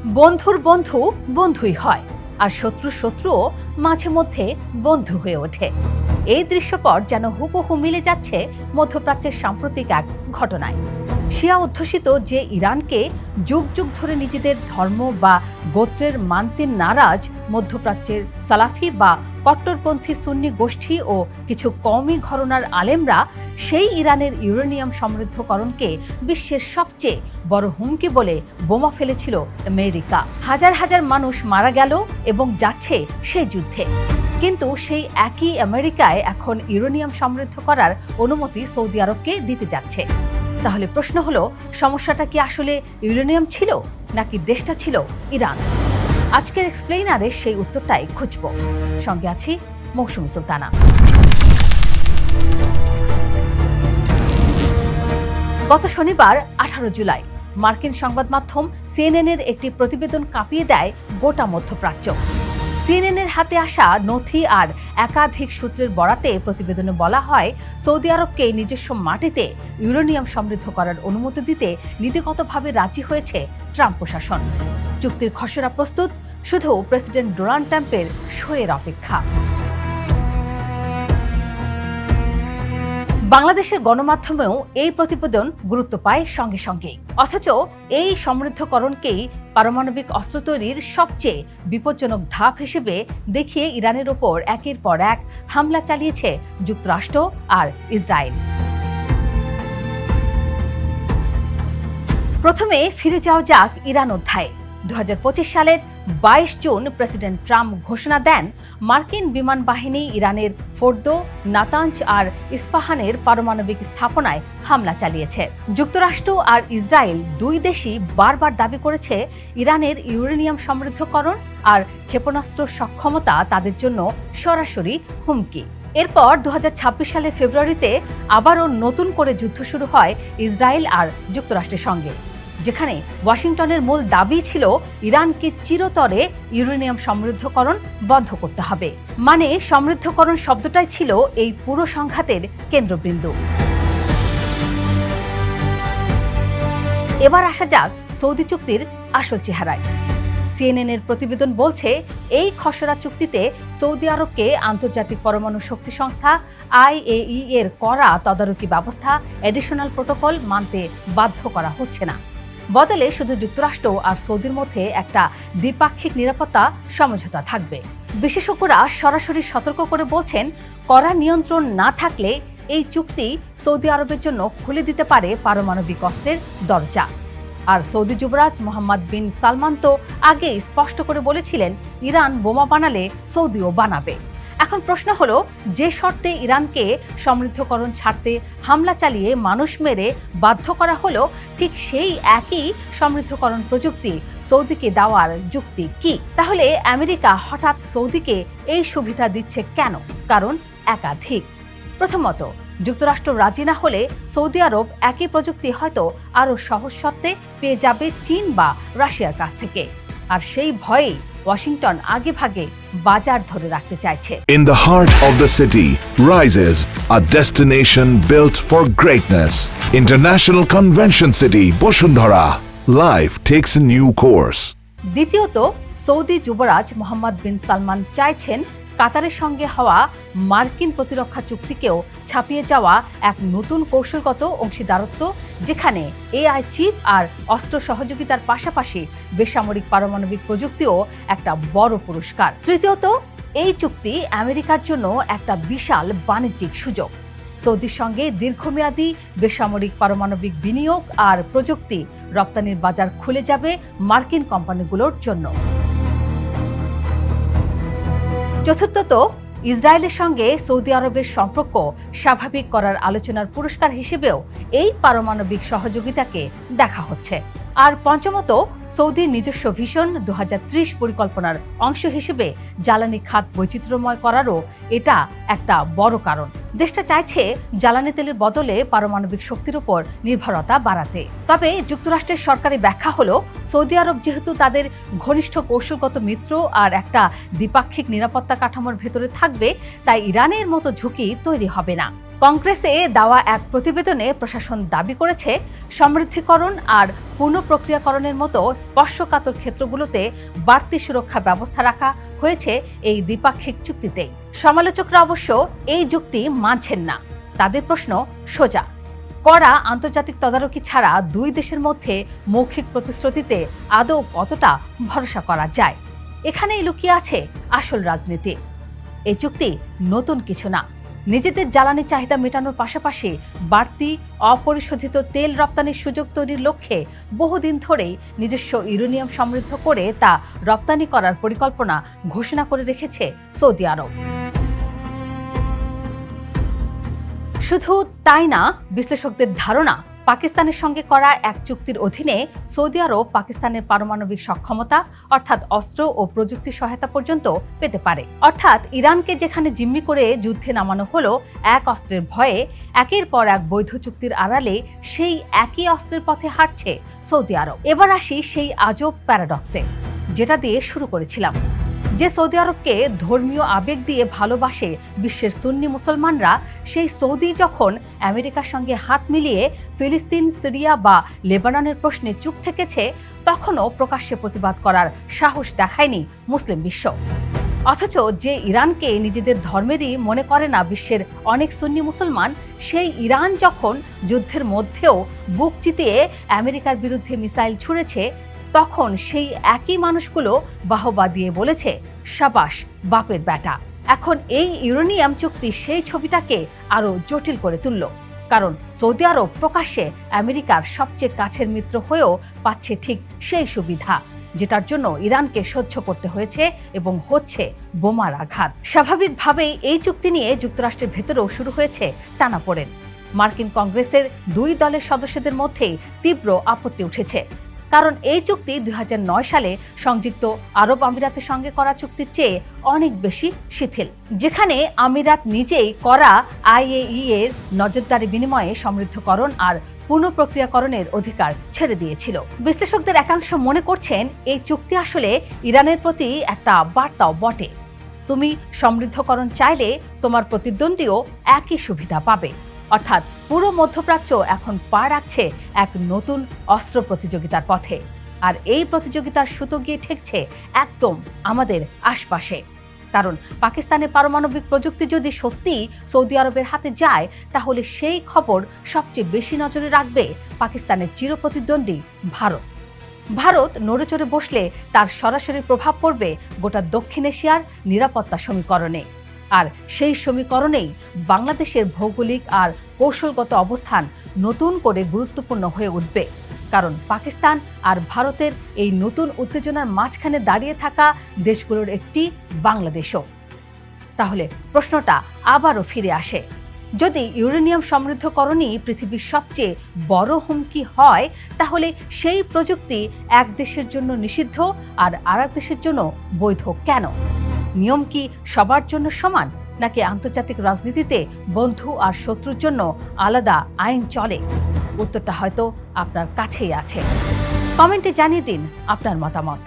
বন্ধুর বন্ধু বন্ধুই হয়, আর শত্রুও মাঝে মধ্যে বন্ধু হয়ে ওঠে। এই দৃশ্যপট যেন হুবহু মিলে যাচ্ছে মধ্যপ্রাচ্যের সাম্প্রতিক এক ঘটনায়। শিয়া অধ্যুষিত যে ইরানকে যুগ যুগ ধরে নিজেদের ধর্ম বা গোত্রের মানতে নারাজ মধ্যপ্রাচ্যের সালাফি বা কট্টরপন্থী সুন্নি গোষ্ঠী ও কিছু কওমি ঘরানার আলেমরা সেই ইরানের ইউরেনিয়াম সমৃদ্ধকরণকে বিশ্বের সবচেয়ে বড় হুমকি বলে বোমা ফেলেছিল আমেরিকা। হাজার হাজার মানুষ মারা গেল এবং যাচ্ছে সেই যুদ্ধে। কিন্তু সেই একই আমেরিকায় এখন ইউরেনিয়াম সমৃদ্ধ করার অনুমতি সৌদি আরবকে দিতে যাচ্ছে। তাহলে প্রশ্ন হলো, সমস্যাটা কি আসলে ইউরেনিয়াম ছিল নাকি দেশটা ছিল ইরান? আজকের এক্সপ্লেইনারে সেই উত্তরটাই খুঁজব। সঙ্গে আছি মৌসুমী সুলতানা। গত শনিবার 18 জুলাই মার্কিন সংবাদ মাধ্যম সিএনএনের একটি প্রতিবেদন কাঁপিয়ে দেয় গোটা মধ্যপ্রাচ্য। সিএনএনের হাতে আসা নথি আর একাধিক সূত্রের বরাতে প্রতিবেদনে বলা হয়, সৌদি আরবকে নিজস্ব মাটিতে ইউরেনিয়াম সমৃদ্ধ করার অনুমতি দিতে নীতিগতভাবে রাজি হয়েছে ট্রাম্প প্রশাসন। চুক্তির খসড়া প্রস্তুত, শুধু প্রেসিডেন্ট ডোনাল্ড ট্রাম্পের সইয়ের অপেক্ষা। বাংলাদেশের গণমাধ্যমেও এই প্রতিবেদন গুরুত্ব পায় সঙ্গে সঙ্গেই। অথচ এই সমৃদ্ধকরণকেই পারমাণবিক অস্ত্র তৈরির সবচেয়ে বিপজ্জনক ধাপ হিসেবে দেখিয়ে ইরানের ওপর একের পর এক হামলা চালিয়েছে যুক্তরাষ্ট্র আর ইসরায়েল। প্রথমে ফিরে যাওয়া যাক ইরান অধ্যায়ে। 2025 সালের 22 জুন প্রেসিডেন্ট ট্রাম্প ঘোষণা দেন, মার্কিন বিমান বাহিনী ইরানের ফোর্দো, নাতাঞ্জ আর ইস্পাহানের পারমাণবিক স্থাপনায় হামলা চালিয়েছে। যুক্তরাষ্ট্র আর ইসরায়েল দুই দেশই বারবার দাবি করেছে ইরানের ইউরেনিয়াম সমৃদ্ধকরণ আর ক্ষেপণাস্ত্র সক্ষমতা তাদের জন্য সরাসরি হুমকি। এরপর 2026 সালের ফেব্রুয়ারিতে আবারও নতুন করে যুদ্ধ শুরু হয় ইসরায়েল আর যুক্তরাষ্ট্রের সঙ্গে, যেখানে ওয়াশিংটনের মূল দাবি ছিল ইরানকে চিরতরে ইউরেনিয়াম সমৃদ্ধকরণ বন্ধ করতে হবে। মানে সমৃদ্ধকরণ শব্দটাই ছিল এই পুরো সংঘাতের কেন্দ্রবিন্দু। এবার আসা যাক সৌদি চুক্তির আসল চেহারায়। সিএনএনের প্রতিবেদন বলছে, এই খসড়া চুক্তিতে সৌদি আরবকে আন্তর্জাতিক পরমাণু শক্তি সংস্থা IAEA এর করা তদারকি ব্যবস্থা এডিশনাল প্রোটোকল মানতে বাধ্য করা হচ্ছে না। বদলে শুধু যুক্তরাষ্ট্র আর সৌদির মধ্যে একটা দ্বিপাক্ষিক নিরাপত্তা সমঝোতা থাকবে। বিশেষজ্ঞরা সরাসরি সতর্ক করে বলছেন, কড়া নিয়ন্ত্রণ না থাকলে এই চুক্তি সৌদি আরবের জন্য খুলে দিতে পারে পারমাণবিক অস্ত্রের দরজা। আর সৌদি যুবরাজ মোহাম্মদ বিন সালমান তো আগেই স্পষ্ট করে বলেছিলেন, ইরান বোমা বানালে সৌদিও বানাবে। এখন প্রশ্ন হলো, যে শর্তে ইরানকে সমৃদ্ধকরণ ছাড়তে হামলা চালিয়ে মানুষ মেরে বাধ্য করা হলো, ঠিক সেই একই সমৃদ্ধকরণ প্রযুক্তি সৌদিকে দেওয়ার যুক্তি কি? তাহলে আমেরিকা হঠাৎ সৌদিকে এই সুবিধা দিচ্ছে কেন? কারণ একাধিক। প্রথমত, যুক্তরাষ্ট্র রাজি না হলে সৌদি আরব একই প্রযুক্তি হয়তো আরও সহজ শর্তে পেয়ে যাবে চীন বা রাশিয়ার কাছ থেকে, আর সেই ভয়েই ওয়াশিংটন আগেভাগে বাজার ধরে রাখতে চাইছে। In the heart of the city rises a destination built for greatness. International Convention City, Bosundhara. Life takes a new course. দ্বিতীয়ত, সৌদি যুবরাজ মোহাম্মদ বিন সালমান চাইছেন কাতারের সঙ্গে হওয়া মার্কিন প্রতিরক্ষা চুক্তিকেও ছাপিয়ে যাওয়া এক নতুন কৌশলগত অংশীদারত্ব, যেখানে AI চিপ আর অস্ত্র সহযোগিতার পাশাপাশি বেসামরিক পারমাণবিক প্রযুক্তিও একটা বড় পুরস্কার। তৃতীয়ত, এই চুক্তি আমেরিকার জন্য একটা বিশাল বাণিজ্যিক সুযোগ। সৌদির সঙ্গে দীর্ঘমেয়াদী বেসামরিক পারমাণবিক বিনিয়োগ আর প্রযুক্তি রপ্তানির বাজার খুলে যাবে মার্কিন কোম্পানিগুলোর জন্য। চতুর্থত, ইসরায়েলের সঙ্গে সৌদি আরবের সম্পর্ক স্বাভাবিক করার আলোচনার পুরস্কার হিসেবেও এই পারমাণবিক সহযোগিতাকে দেখা হচ্ছে। আর পঞ্চমত, সৌদির নিজস্ব ভিশন 2030 পরিকল্পনার অংশ হিসেবে জ্বালানি খাত বৈচিত্র্যময় করারও এটা একটা বড় কারণ। দেশটা চাইছে জ্বালানি তেলের বদলে পারমাণবিক শক্তির উপর নির্ভরতা বাড়াতে। তবে যুক্তরাষ্ট্রের সরকারি ব্যাখ্যা হলো, সৌদি আরব যেহেতু তাদের ঘনিষ্ঠ কৌশলগত মিত্র আর একটা দ্বিপাক্ষিক নিরাপত্তা কাঠামোর ভেতরে থাকবে, তাই ইরানের মতো ঝুঁকি তৈরি হবে না। কংগ্রেসে দেওয়া এক প্রতিবেদনে প্রশাসন দাবি করেছে, সমৃদ্ধিকরণ আর পুনঃপ্রক্রিয়াকরণের মতো স্পর্শকাতর ক্ষেত্রগুলোতে বাড়তি সুরক্ষা ব্যবস্থা রাখা হয়েছে এই দ্বিপাক্ষিক চুক্তিতেই। সমালোচকরা অবশ্য এই যুক্তি মানছেন না। তাদের প্রশ্ন সোজা, কড়া আন্তর্জাতিক তদারকি ছাড়া দুই দেশের মধ্যে মৌখিক প্রতিশ্রুতিতে আদৌ কতটা ভরসা করা যায়? এখানেই লুকিয়ে আছে আসল রাজনীতি। এই চুক্তি নতুন কিছু না। নিজেদের জ্বালানি চাহিদা মেটানোর পাশাপাশি বাড়তি অপরিশোধিত তেল রপ্তানির সুযোগ তৈরির লক্ষ্যে বহুদিন ধরেই নিজস্ব ইউরেনিয়াম সমৃদ্ধ করে তা রপ্তানি করার পরিকল্পনা ঘোষণা করে রেখেছে সৌদি আরব। শুধু তাই না, বিশ্লেষকদের ধারণা পাকিস্তানের সঙ্গে করা এক চুক্তির অধীনে সৌদি আরব পাকিস্তানের পারমাণবিক সক্ষমতা অর্থাৎ অস্ত্র ও প্রযুক্তি সহায়তা পর্যন্ত পেতে পারে। অর্থাৎ ইরানকে যেখানে জিম্মি করে যুদ্ধে নামানো হলো এক অস্ত্রের ভয়ে, একের পর এক বৈধ চুক্তির আড়ালে সেই একই অস্ত্রের পথে হাঁটছে সৌদি আরব। এবার আসি সেই আজব প্যারাডক্সে, যেটা দিয়ে শুরু করেছিলাম। যে সৌদি আরবকে ধর্মীয় আবেগ দিয়ে ভালোবাসে বিশ্বের সুন্নি মুসলমানরা, সেই সৌদি যখন আমেরিকার সঙ্গে হাত মিলিয়ে ফিলিস্তিন, সিরিয়া বা লেবাননের প্রশ্নে চুপ থেকেছে, তখনও প্রকাশ্যে প্রতিবাদ করার সাহস দেখায়নি মুসলিম বিশ্ব। অথচ যে ইরানকে নিজেদের ধর্মেরই মনে করে না বিশ্বের অনেক সুন্নি মুসলমান, সেই ইরান যখন যুদ্ধের মধ্যেও বুক চিতিয়ে আমেরিকার বিরুদ্ধে মিসাইল ছুঁড়েছে, তখন সেই একই মানুষগুলো বাহবা দিয়ে বলেছে, শাবাশ বাপের বেটা। এখন এই ইউরেনিয়াম চুক্তি সেই ছবিটাকে আরো জটিল করে তুলল। কারণ সৌদি আরব প্রকাশ্যে আমেরিকার সবচেয়ে কাছের মিত্র হয়েও পাচ্ছে ঠিক সেই সুবিধা, যেটার জন্য ইরানকে সহ্য করতে হয়েছে এবং হচ্ছে বোমার আঘাত। স্বাভাবিকভাবেই এই চুক্তি নিয়ে যুক্তরাষ্ট্রের ভেতরেও শুরু হয়েছে টানাপোড়েন। মার্কিন কংগ্রেসের দুই দলের সদস্যদের মধ্যেই তীব্র আপত্তি উঠেছে। কারণ এই চুক্তি 2009 সালে সংযুক্ত আরব আমিরাতের সঙ্গে করা চুক্তির চেয়ে অনেক বেশি শিথিল, যেখানে আমিরাত নিজেই করা IAEA এর নজরদারি বিনিময়ে সমৃদ্ধকরণ আর পুনঃপ্রক্রিয়াকরণের অধিকার ছেড়ে দিয়েছিল। বিশ্লেষকদের একাংশ মনে করছেন এই চুক্তি আসলে ইরানের প্রতি একটা বার্তাও বটে। তুমি সমৃদ্ধকরণ চাইলে তোমার প্রতিদ্বন্দ্বীও একই সুবিধা পাবে। অর্থাৎ পুরো মধ্যপ্রাচ্য এখন পা রাখছে এক নতুন অস্ত্র প্রতিযোগিতার পথে, আর এই প্রতিযোগিতার সুতো গিয়ে ঠেকছে একদম আমাদের আশপাশে। কারণ পাকিস্তানের পারমাণবিক প্রযুক্তি যদি সত্যি সৌদি আরবের হাতে যায়, তাহলে সেই খবর সবচেয়ে বেশি নজরে রাখবে পাকিস্তানের চিরপ্রতিদ্বন্দ্বী ভারত। ভারত নড়েচড়ে বসলে তার সরাসরি প্রভাব পড়বে গোটা দক্ষিণ এশিয়ার নিরাপত্তা সমীকরণে। আর সেই সমীকরণেই বাংলাদেশের ভৌগোলিক আর কৌশলগত অবস্থান নতুন করে গুরুত্বপূর্ণ হয়ে উঠবে। কারণ পাকিস্তান আর ভারতের এই নতুন উত্তেজনার মাঝখানে দাঁড়িয়ে থাকা দেশগুলোর একটি বাংলাদেশও। তাহলে প্রশ্নটা আবারও ফিরে আসে, যদি ইউরেনিয়াম সমৃদ্ধকরণই পৃথিবীর সবচেয়ে বড় হুমকি হয়, তাহলে সেই প্রযুক্তি এক দেশের জন্য নিষিদ্ধ আর আরেক দেশের জন্য বৈধ কেন? নিয়ম কি সবার জন্য সমান, নাকি আন্তর্জাতিক রাজনীতিতে বন্ধু আর শত্রুর জন্য আলাদা আইন চলে? উত্তরটা হয়তো আপনার কাছেই আছে। কমেন্টে জানিয়ে দিন আপনার মতামত।